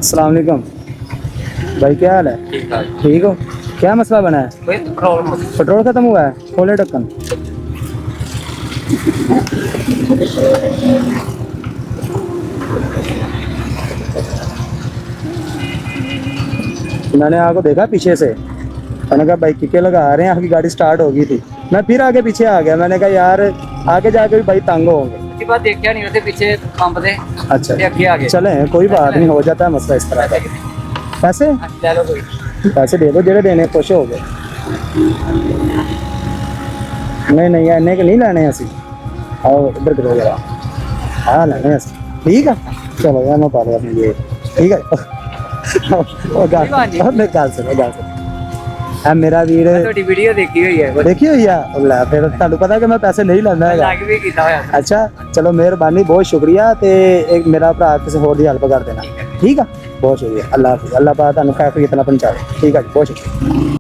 अस्सलाम वालेकुम भाई, क्या हाल है? ठीक ठाक। ठीक हो? क्या मसला बना है? पेट्रोल खत्म हुआ है? खोले ढक्कन। मैंने आपको देखा पीछे से, मैंने कहा भाई किके लगा रहे हैं, आपकी गाड़ी स्टार्ट हो गई थी। मैं फिर आगे पीछे आ गया, मैंने कहा यार आगे जाके भी भाई तंग होंगे। उसके बाद देखा नहीं होते पीछे पंप दे। अच्छा ते अगे आ गए। चले, कोई बात नहीं, हो जाता है मसला इस तरह का। पैसे ले लो कोई। पैसे दे दो, जेड़े देने खुश हो गए। नहीं नहीं इन्ने के नहीं लेने असी। आओ इधर करो जरा। हाँ लेने असी, ठीक है। चलो यार मैं पा लिया अपनी ये, ठीक है। गल सुनो मेरा वीर ਤੁਹਾਡੀ ਵੀਡੀਓ ਦੇਖੀ ਹੋਈ ਹੈ। देखी हुई है लै फिर तुहानू पता कि मैं पैसे नहीं लैंदा हैगा। ਲੱਗ ਵੀ ਕੀਤਾ ਹੋਇਆ। अच्छा चलो मेहरबानी, बहुत शुक्रिया। ते एक मेरा भरा किसी होर दी हेल्प कर देना, ठीक है। बहुत शुक्रिया, अल्लाह हाफिज़। अल्लाह पाक तुहानू खैर इतना पहुंचाए, ठीक है जी, बहुत शुक्रिया।